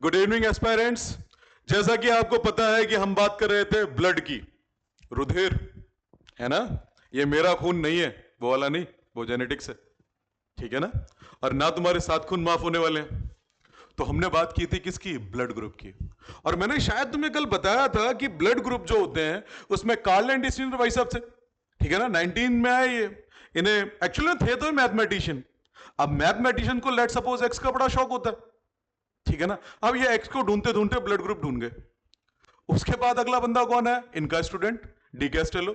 Good evening aspirants. जैसा कि आपको पता है कि हम बात कर रहे थे ब्लड की, रुधिर है ना। ये मेरा खून नहीं है, वो वाला नहीं, वो जेनेटिक्स है, ठीक है ना। और ना तुम्हारे 7 खून माफ होने वाले हैं। तो हमने बात की थी किसकी? ब्लड ग्रुप की। और मैंने शायद तुम्हें कल बताया था कि ब्लड ग्रुप जो होते हैं उसमें कार्ल एंड स्टीनर भाई साहब थे, ठीक है ना। 19 में आए ये। इन्हें एक्चुअली थे तो मैथमेटिशियन। अब मैथमेटिशियन को लेट सपोज एक्स का बड़ा शौक होता है, ठीक है ना। अब ये एक्स को ढूंढते ढूंढते ब्लड ग्रुप ढूंढ गए। उसके बाद अगला बंदा कौन है? इनका स्टूडेंट डी कैस्टेलो,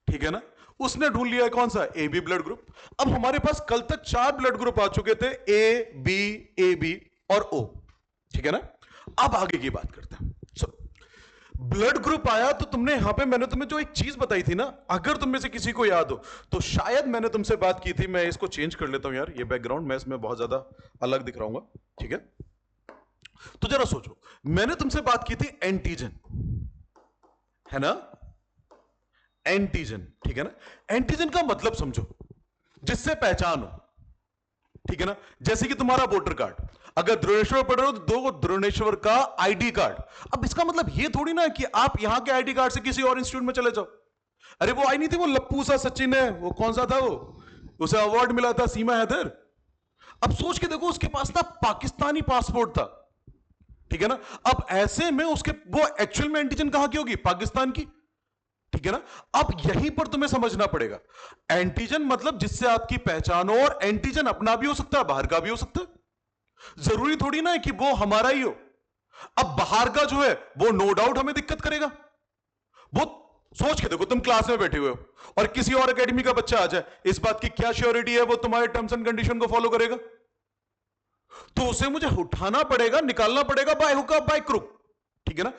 ठीक है ना। उसने ढूंढ लिया कौन सा? A B blood group. अब हमारे पास कल तक 4 ब्लड ग्रुप आ चुके थे, ए बी और ओ, ठीक है ना। अब आगे की बात करते हैं। ब्लड ग्रुप आया तो तुमने यहां पे मैंने तुम्हें जो एक चीज बताई थी ना, अगर तुम में से किसी को याद हो तो शायद मैंने तुमसे बात की थी। मैं इसको चेंज कर लेता हूं यार, ये बैकग्राउंड मैं इसमें बहुत ज्यादा अलग दिख रहा हूं, ठीक है। तो जरा सोचो, मैंने तुमसे बात की थी एंटीजन, है ना। एंटीजन, ठीक है ना। एंटीजन का मतलब समझो, जिससे पहचान हो, ठीक है ना। जैसे कि तुम्हारा वोटर कार्ड, अगर द्रोणेश्वर पढ़ रहे हो तो दो द्रोणेश्वर का आईडी कार्ड। अब इसका मतलब ये थोड़ी ना कि आप यहां के आईडी कार्ड से किसी और इंस्टीट्यूट में चले जाओ। अरे वो आई नहीं थी, वो लप्पू सा सचिन है, वो कौन सा था वो, उसे अवार्ड मिला था, सीमा हैदर। अब सोच के देखो, उसके पास ना पाकिस्तानी पासपोर्ट था, ठीक है ना। अब ऐसे में उसके वो एक्चुअल में एंटीजन कहां की होगी? पाकिस्तान की, ठीक है ना। अब यहीं पर तुम्हें समझना पड़ेगा, एंटीजन मतलब जिससे आपकी पहचान हो। और एंटीजन अपना भी हो सकता है, बाहर का भी हो सकता है, जरूरी थोड़ी ना है कि वो हमारा ही हो। अब बाहर का जो है वो नो डाउट हमें दिक्कत करेगा। वो सोच के देखो, तुम क्लास में बैठे हुए हो और किसी और एकेडमी का बच्चा आ जाए, इस बात की क्या श्योरिटी है वो तुम्हारे टर्म्स एंड कंडीशन को फॉलो करेगा? तो उसे मुझे उठाना पड़ेगा, निकालना पड़ेगा, बाय हुक बाय क्रुक, ठीक है ना।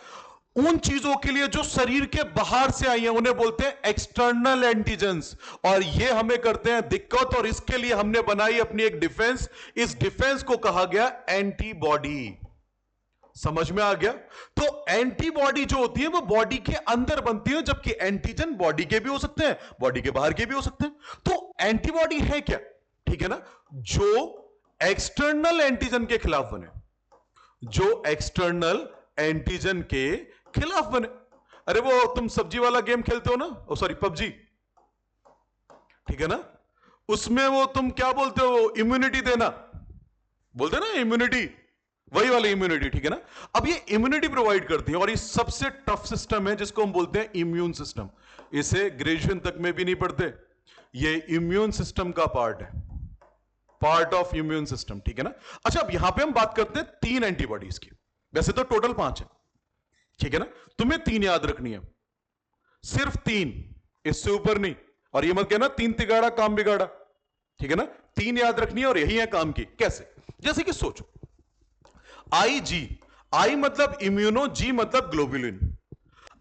उन चीजों के लिए जो शरीर के बाहर से आई हैं उन्हें बोलते हैं एक्सटर्नल एंटीजेंस। और ये हमें करते हैं दिक्कत, और इसके लिए हमने बनाई अपनी एक डिफेंस। इस डिफेंस को कहा गया एंटीबॉडी। समझ में आ गया? तो एंटीबॉडी जो होती है वो बॉडी के अंदर बनती है, जबकि एंटीजन बॉडी के भी हो सकते हैं, बॉडी के बाहर के भी हो सकते हैं। तो एंटीबॉडी है क्या? ठीक है ना, जो एक्सटर्नल एंटीजन के खिलाफ बने, जो एक्सटर्नल एंटीजन के खिलाफ बने। अरे वो तुम सब्जी वाला गेम खेलते हो ना, ओ सॉरी पबजी, ठीक है ना। उसमें वो तुम क्या बोलते हो? इम्यूनिटी देना बोलते ना, इम्यूनिटी, वही वाली इम्यूनिटी, ठीक है ना। अब ये इम्यूनिटी प्रोवाइड करती है, और ये सबसे टफ सिस्टम है जिसको हम बोलते हैं इम्यून सिस्टम। इसे ग्रेजुएशन तक में भी नहीं पढ़ते, ये इम्यून सिस्टम का पार्ट है, पार्ट ऑफ इम्यून सिस्टम, ठीक है ना। अच्छा, अब यहां पे हम बात करते हैं 3 एंटीबॉडीज की, वैसे तो टोटल 5 है, ठीक है ना। तुम्हें 3 याद रखनी है, सिर्फ 3, इससे ऊपर नहीं। और ये मत कहना 3 तिगाड़ा काम बिगाड़ा, ठीक है ना। 3 याद रखनी है, और यही है काम की। कैसे? जैसे कि सोचो, आई जी, आई मतलब इम्यूनो, जी मतलब ग्लोबुलिन।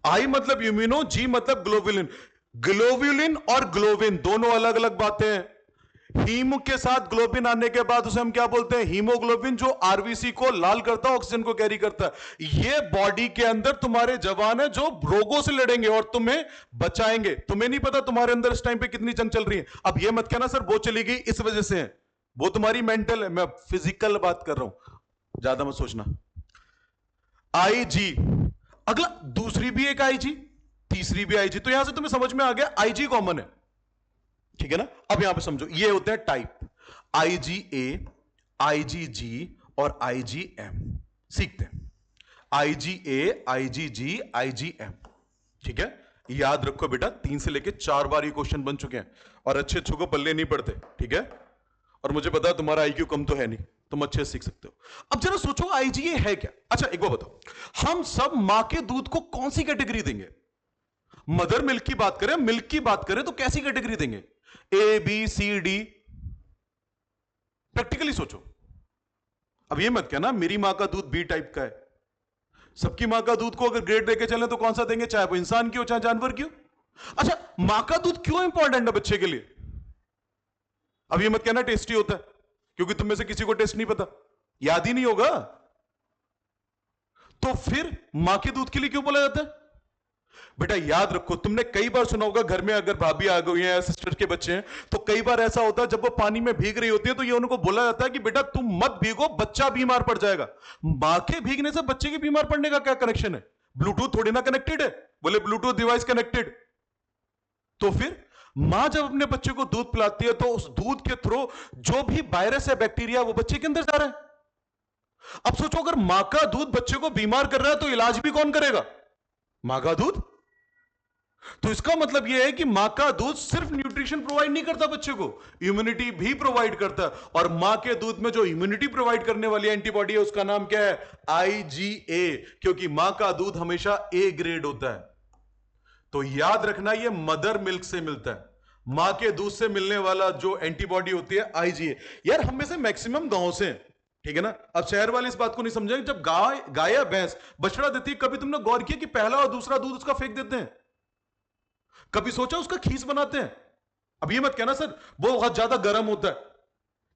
आई मतलब इम्यूनो, जी मतलब ग्लोबुलिन। ग्लोबुलिन और ग्लोबिन दोनों अलग अलग बातें हैं। हीम के साथ ग्लोबिन आने के बाद उसे हम क्या बोलते हैं? हीमोग्लोबिन, जो आरबीसी को लाल करता है, ऑक्सीजन को कैरी करता है। ये बॉडी के अंदर तुम्हारे जवान है जो रोगों से लड़ेंगे और तुम्हें बचाएंगे। तुम्हें नहीं पता तुम्हारे अंदर इस टाइम पे कितनी जंग चल रही है। अब ये मत कहना सर वो चली गई इस वजह से है, वो तुम्हारी मेंटल है, मैं फिजिकल बात कर रहा हूं, ज्यादा मत सोचना। आईजी, अगला दूसरी भी एक आईजी, तीसरी भी आईजी, तो यहां से तुम्हें समझ में आ गया आईजी कॉमन है, ठीक है ना। अब यहां पे समझो, ये होते हैं टाइप, आईजीए, आईजीजी और आईजीएम। सीखते हैं आईजीए, आईजीजी, आईजीएम, ठीक है। याद रखो बेटा, 3 से लेके 4 बार ये क्वेश्चन बन चुके हैं, और अच्छे अच्छों को पल्ले नहीं पड़ते, ठीक है। और मुझे पता तुम्हारा आईक्यू कम तो है नहीं, तुम अच्छे से सीख सकते हो। अब जरा सोचो, आईजीए है क्या? अच्छा एक बार बताओ, हम सब मां के दूध को कौन सी कैटेगरी देंगे? मदर मिल्क की बात करें, मिल्क की बात करें तो कैसी कैटेगरी देंगे? A B C D? Practically सोचो। अब ये मत कहना मेरी मां का दूध बी टाइप का है। सबकी मां का दूध को अगर ग्रेड देके चलें तो कौन सा देंगे, चाहे वो इंसान की हो चाहे जानवर की हो। अच्छा, मां का दूध क्यों इंपॉर्टेंट है बच्चे के लिए? अब ये मत कहना टेस्टी होता है, क्योंकि तुम में से किसी को टेस्ट नहीं पता, याद ही नहीं होगा। तो फिर मां के दूध के लिए क्यों बोला जाता है? बेटा याद रखो, तुमने कई बार सुना होगा घर में अगर भाभी आ गई है या सिस्टर के बच्चे हैं, तो कई बार ऐसा होता है जब वो पानी में भीग रही होती है तो ये उनको बोला जाता है कि बेटा तुम मत भीगो, बच्चा बीमार पड़ जाएगा। मां के भीगने से बच्चे के बीमार पड़ने का क्या कनेक्शन है? ब्लूटूथ थोड़ी ना कनेक्टेड है। बोले ब्लूटूथ डिवाइस कनेक्टेड। तो फिर मां जब अपने बच्चे को दूध पिलाती है तो उस दूध के थ्रू जो भी वायरस है, बैक्टीरिया, वो बच्चे के अंदर जा रहा है। अब सोचो अगर मां का दूध बच्चे को बीमार कर रहा है तो इलाज भी कौन करेगा? मां का दूध। तो इसका मतलब यह है कि मां का दूध सिर्फ न्यूट्रिशन प्रोवाइड नहीं करता बच्चे को, इम्यूनिटी भी प्रोवाइड करता है। और मां के दूध में जो इम्यूनिटी प्रोवाइड करने वाली एंटीबॉडी है उसका नाम क्या है? आईजीए, क्योंकि मां का दूध हमेशा ए ग्रेड होता है। तो याद रखना यह मदर मिल्क से मिलता है। मां के दूध से मिलने वाला जो एंटीबॉडी होती है आईजीए। यार हम में से मैक्सिमम गांव से हैं, ठीक है ना? अब शहर वाले इस बात को नहीं समझेंगे। जब गाय या भैंस बछड़ा देती है, कभी तुमने गौर किया कि पहला और दूसरा दूध उसका फेंक देते हैं? कभी सोचा उसका खीस बनाते हैं? अब ये मत कहना सर वो बहुत ज्यादा गर्म होता है,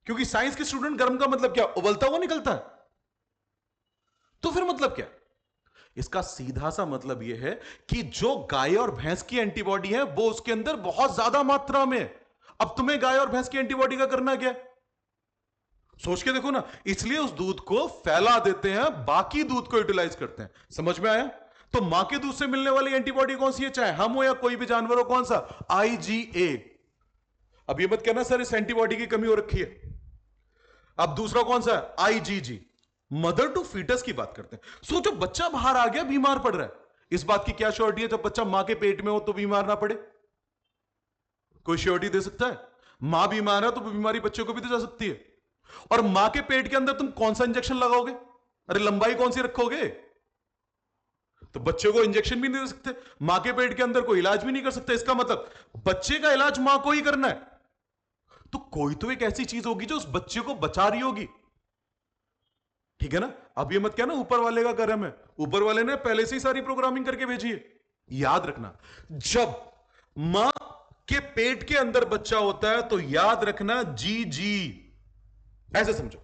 क्योंकि साइंस के स्टूडेंट गर्म का मतलब क्या? उबलता हुआ निकलता है। तो फिर मतलब क्या? इसका सीधा सा मतलब यह है कि जो गाय और भैंस की एंटीबॉडी है वो उसके अंदर बहुत ज्यादा मात्रा में। अब तुम्हें गाय और भैंस की एंटीबॉडी का करना क्या है? सोच के देखो ना। इसलिए उस दूध को फैला देते हैं, बाकी दूध को यूटिलाइज करते हैं। समझ में आया? तो मां के दूध से मिलने वाली एंटीबॉडी कौन सी है, चाहे हम हो या कोई भी जानवर हो? कौन सा? आईजीए। अब ये मत कहना सर इस एंटीबॉडी की कमी हो रखी है। अब दूसरा कौन सा है? आईजीजी। मदर टू फीटस की बात करते हैं। सोचो बच्चा बाहर आ गया, बीमार पड़ रहा है, इस बात की क्या श्योरिटी है जब बच्चा मां के पेट में हो तो बीमार ना पड़े? कोई श्योरिटी दे सकता है? मां बीमार है तो बीमारी बच्चे को भी तो जा सकती है। और मां के पेट के अंदर तुम कौन सा इंजेक्शन लगाओगे? अरे लंबाई कौन सी रखोगे? तो बच्चे को इंजेक्शन भी नहीं दे सकते, मां के पेट के अंदर कोई इलाज भी नहीं कर सकते। इसका मतलब बच्चे का इलाज मां को ही करना है। तो कोई तो एक ऐसी चीज होगी जो उस बच्चे को बचा रही होगी, ठीक है ना? अब ये मत कहना ऊपर वाले का कर्म है। ऊपर वाले ने पहले से ही सारी प्रोग्रामिंग करके भेजी है। याद रखना, जब मां के पेट के अंदर बच्चा होता है तो याद रखना जी जी, ऐसे समझो।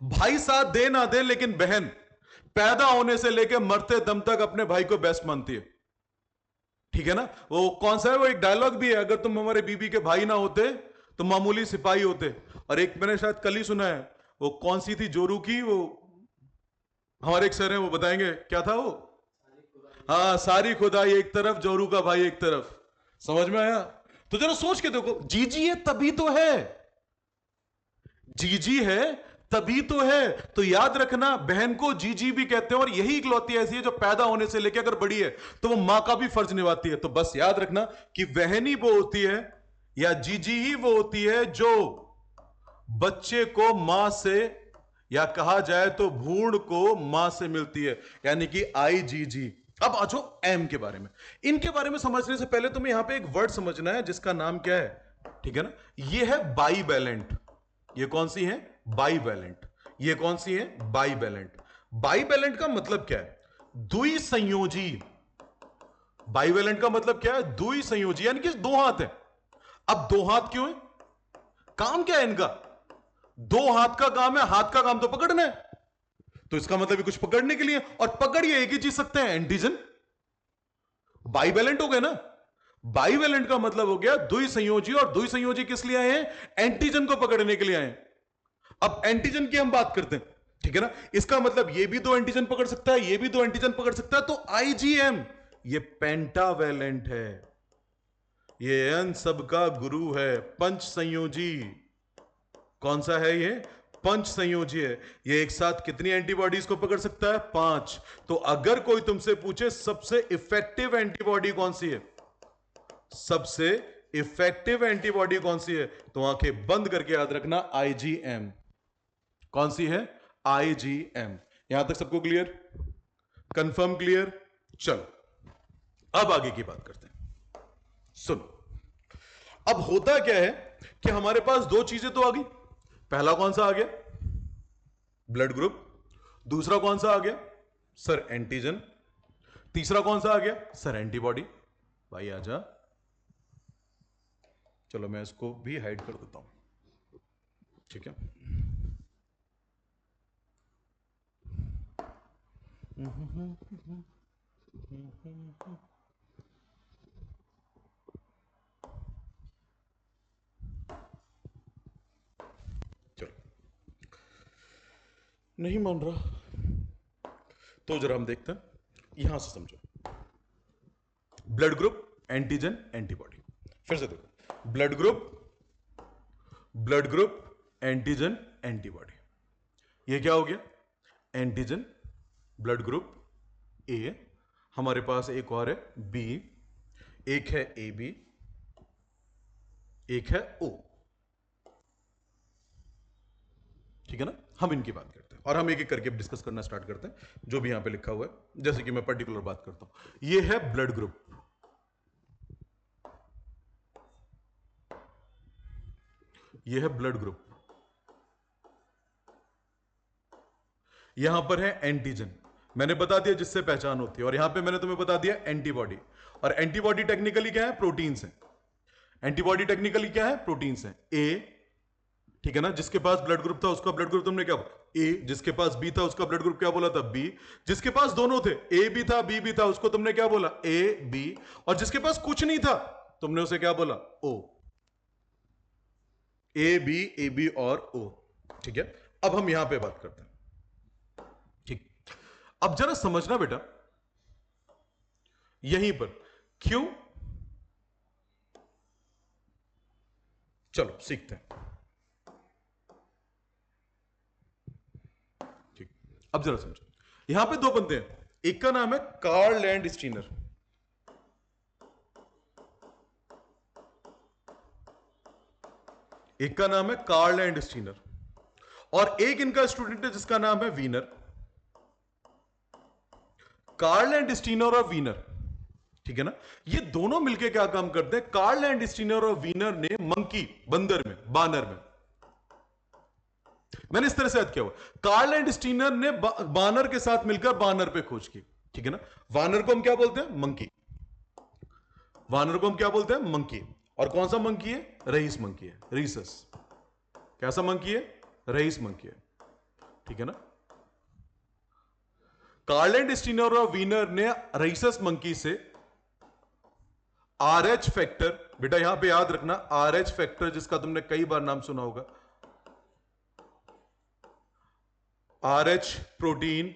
भाई साथ दे ना दे, लेकिन बहन पैदा होने से लेकर मरते दम तक अपने भाई को बेस्ट मानती है, ठीक है ना? वो कौन सा है, वो एक डायलॉग भी है, अगर तुम हमारे बीबी के भाई ना होते तो मामूली सिपाही होते। और एक मैंने शायद कल ही सुना है, वो कौन सी थी जोरू की, वो हमारे एक सर है वो बताएंगे क्या था वो। हाँ, सारी खुदाई एक तरफ, जोरू का भाई एक तरफ। समझ में आया? तो जरा सोच के देखो, जीजी है तभी तो है, जीजी है तभी तो है। तो याद रखना बहन को जीजी भी कहते हैं, और यही इकलौती ऐसी है जो पैदा होने से लेकर अगर बड़ी है तो वो मां का भी फर्ज निभाती है। तो बस याद रखना कि बहन ही वो होती है या जीजी ही वो होती है जो बच्चे को मां से, या कहा जाए तो भ्रूण को मां से मिलती है, यानी कि आईजीजी। अब आ जाओ एम के बारे में। इनके बारे में समझने से पहले तुम्हें यहां पे एक वर्ड समझना है जिसका नाम क्या है, ठीक है ना? ये है बाईवैलेंट। ये कौन सी है? बाईवैलेंट। ये कौन सी है? बाईवैलेंट। बाईवैलेंट का मतलब क्या है? द्विसंयोजी। बाईवैलेंट का मतलब क्या है? द्विसंयोजी, यानी कि दो हाथ है। अब दो हाथ क्यों है? काम क्या है इनका? दो हाथ का काम है, हाथ का काम तो पकड़ना है, तो इसका मतलब कुछ पकड़ने के लिए, और पकड़ ये एक ही चीज सकते हैं, एंटीजन। बाईवैलेंट हो गए ना? बाईवैलेंट का मतलब हो गया द्विसंयोजी, और द्विसंयोजी किस लिए आए हैं? एंटीजन को पकड़ने के लिए आए हैं। अब एंटीजन की हम बात करते हैं, ठीक है ना? इसका मतलब ये भी दो एंटीजन पकड़ सकता है, ये भी दो एंटीजन पकड़ सकता है। तो आईजीएम ये पेंटावैलेंट है, ये एन सबका गुरु है, पंच संयोजी। कौन सा है ये? पंच संयोजी है। ये एक साथ कितनी एंटीबॉडीज को पकड़ सकता है? 5। तो अगर कोई तुमसे पूछे सबसे इफेक्टिव एंटीबॉडी कौन सी है, सबसे इफेक्टिव एंटीबॉडी कौन सी है, तो आंखें बंद करके याद रखना आईजीएम। कौन सी है? आईजीएम। यहां तक सबको क्लियर? कंफर्म? क्लियर? चलो अब आगे की बात करते हैं। सुनो, अब होता क्या है कि हमारे पास दो चीजें तो आ गई। पहला कौन सा आ गया? Blood group. दूसरा कौन सा आ गया? Sir antigen. तीसरा कौन सा आ गया? Sir antibody. भाई आजा, चलो मैं इसको भी हाइड कर देता हूं, ठीक है? चलो, नहीं मान रहा तो जरा हम देखते हैं, यहां से समझो। Blood group, antigen, antibody. फिर से देखो, ब्लड ग्रुप, एंटीजन, एंटीबॉडी। ये क्या हो गया? एंटीजन, ब्लड ग्रुप ए, हमारे पास एक और है बी, एक है ए बी, एक है ओ। ठीक है ना? हम इनकी बात करते हैं और हम एक एक करके डिस्कस करना स्टार्ट करते हैं जो भी यहां पे लिखा हुआ है। जैसे कि मैं पर्टिकुलर बात करता हूं, ये है ब्लड ग्रुप, ये है ब्लड ग्रुप, यहां पर है एंटीजन, मैंने बता दिया जिससे पहचान होती है, और यहां पे मैंने तुम्हें बता दिया एंटीबॉडी। और एंटीबॉडी टेक्निकली क्या है? प्रोटीन्स है। एंटीबॉडी टेक्निकली क्या है? प्रोटीन्स है। ए, ठीक है ना, जिसके पास ब्लड ग्रुप था उसका ब्लड ग्रुप तुमने क्या बोला? ए। जिसके पास बी था उसका ब्लड ग्रुप क्या बोला था? बी। जिसके पास दोनों थे, ए भी था बी भी था, उसको तुमने क्या बोला? A B. और जिसके पास कुछ नहीं था तुमने उसे क्या बोला? ओ। ए बी और ओ। ठीक है, अब हम यहां पे बात करते हैं। ठीक, अब जरा समझना बेटा, यहीं पर क्यों, चलो सीखते हैं। ठीक, अब जरा समझो, यहां पे दो बंदे हैं, एक का नाम है कार्ल लैंड स्टीनर, एक का नाम है कार्ल लैंड स्टीनर, और एक इनका स्टूडेंट है जिसका नाम है वीनर। कार्ल एंड स्टीनर और वीनर, ठीक है ना, ये दोनों मिलके क्या काम करते हैं? कार्ल एंड स्टीनर और वीनर ने मंकी, बंदर में, बानर में, मैंने इस तरह से याद किया हुआ, कार्ल एंड स्टीनर ने बानर के साथ मिलकर बानर पे खोज की। ठीक है ना, वानर को हम क्या बोलते हैं? मंकी। वानर को हम क्या बोलते हैं? मंकी। और कौन सा मंकी है? रईस मंकी है, रीसस। कैसा मंकी है? रईस मंकी है। ठीक है ना, कार्ल एंड स्टीनर और वीनर ने रईसस मंकी से RH फैक्टर, बेटा यहां पे याद रखना, RH फैक्टर जिसका तुमने कई बार नाम सुना होगा, RH प्रोटीन,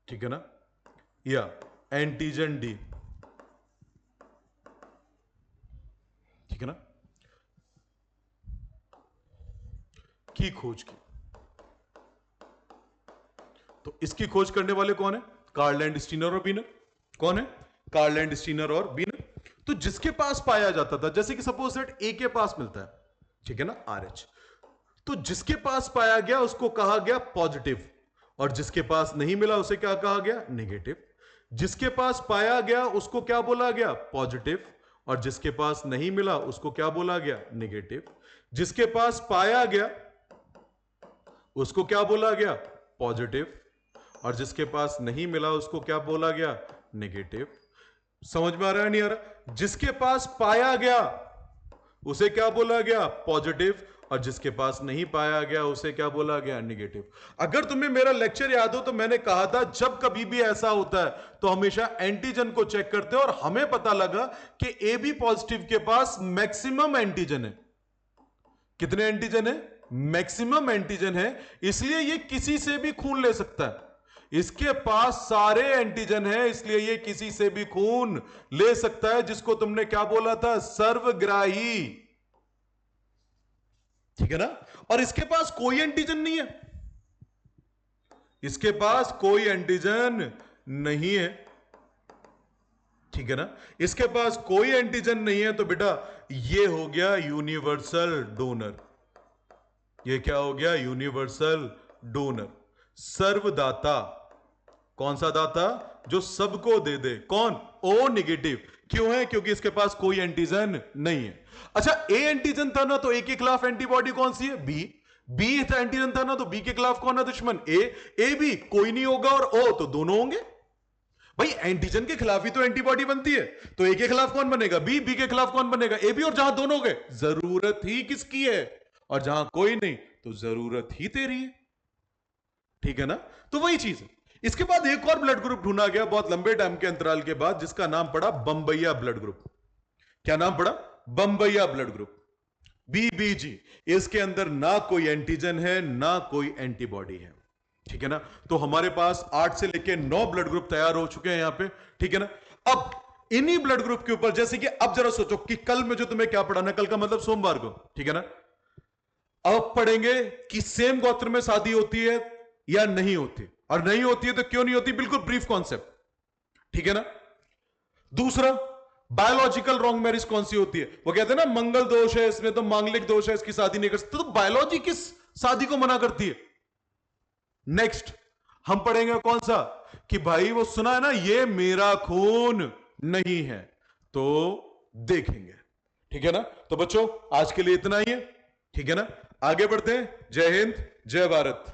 ठीक है ना, या एंटीजन डी, ठीक है ना, की खोज की। तो इसकी खोज करने वाले कौन है? कार्ल एंड स्टीनर और वीनर। कौन है? कार्ल एंड स्टीनर और वीनर। तो जिसके पास पाया जाता था, जैसे कि सपोज दैट ए के पास मिलता है, ठीक है ना, RH, तो जिसके पास पाया गया उसको कहा गया पॉजिटिव, और जिसके पास नहीं मिला उसे क्या कहा गया? नेगेटिव। जिसके पास पाया गया उसको क्या बोला गया? पॉजिटिव। और जिसके पास नहीं मिला उसको क्या बोला गया? नेगेटिव। जिसके पास पाया गया उसको क्या बोला गया? पॉजिटिव। और जिसके पास नहीं मिला उसको क्या बोला गया? नेगेटिव। समझ में आ रहा है नहीं आ रहा? जिसके पास पाया गया उसे क्या बोला गया? पॉजिटिव। और जिसके पास नहीं पाया गया उसे क्या बोला गया? नेगेटिव। अगर तुम्हें मेरा लेक्चर याद हो तो मैंने कहा था जब कभी भी ऐसा होता है तो हमेशा एंटीजन को चेक करते हैं, और हमें पता लगा कि ए बी पॉजिटिव के पास मैक्सिमम एंटीजन है। कितने एंटीजन है? मैक्सिमम एंटीजन है, इसलिए ये किसी से भी खून ले सकता है। इसके पास सारे एंटीजन है, इसलिए ये किसी से भी खून ले सकता है, जिसको तुमने क्या बोला था? सर्वग्राही। ठीक है ना? और इसके पास कोई एंटीजन नहीं है, इसके पास कोई एंटीजन नहीं है। ठीक है ना, इसके पास कोई एंटीजन नहीं है, तो बेटा ये हो गया यूनिवर्सल डोनर। ये क्या हो गया? यूनिवर्सल डोनर, सर्वदाता। कौन सा दाता? जो सबको दे दे। कौन? O negative. क्यों है? क्योंकि इसके पास कोई एंटीजन नहीं है। अच्छा, ए एंटीजन था ना, तो ए के खिलाफ एंटीबॉडी कौन सी है? बी। बी एंटीजन था ना, तो बी के खिलाफ कौन है दुश्मन? ए। ए बी कोई नहीं होगा, और ओ तो दोनों होंगे। भाई एंटीजन के खिलाफ ही तो एंटीबॉडी बनती है, तो ए के खिलाफ कौन बनेगा? बी। बी के खिलाफ कौन बनेगा? A B. और जहां दोनों गए, जरूरत ही किसकी है? और जहां कोई नहीं, तो जरूरत ही तेरी है। ठीक है ना? तो वही चीज है, इसके बाद एक और ब्लड ग्रुप ढूंढा गया बहुत लंबे टाइम के अंतराल के बाद, जिसका नाम पड़ा बम्बैया ब्लड ग्रुप। क्या नाम पड़ा? बम्बैया ब्लड ग्रुप, बीबीजी। इसके अंदर ना कोई एंटीजन है ना कोई एंटीबॉडी है, ठीक है ना। तो हमारे पास 8 से लेके 9 ब्लड ग्रुप तैयार हो चुके हैं यहां पे, ठीक है ना। अब इन्हीं ब्लड ग्रुप के ऊपर, जैसे कि अब जरा सोचो कि कल में जो तुम्हें क्या पढ़ाना, कल का मतलब सोमवार को, ठीक है ना। अब पढ़ेंगे कि सेम गोत्र में शादी होती है या नहीं होती, और नहीं होती है तो क्यों नहीं होती, बिल्कुल ब्रीफ कॉन्सेप्ट, ठीक है ना। दूसरा, बायोलॉजिकल रॉन्ग मैरिज कौन सी होती है? वो कहते हैं ना मंगल दोष है इसमें, तो मांगलिक दोष है, इसकी शादी नहीं कर सकते, तो बायोलॉजी किस शादी को मना करती है? नेक्स्ट हम पढ़ेंगे कौन सा, कि भाई वो सुना है ना, ये मेरा खून नहीं है, तो देखेंगे, ठीक है ना। तो बच्चों आज के लिए इतना ही है, ठीक है ना। आगे बढ़ते हैं। जय हिंद, जय भारत।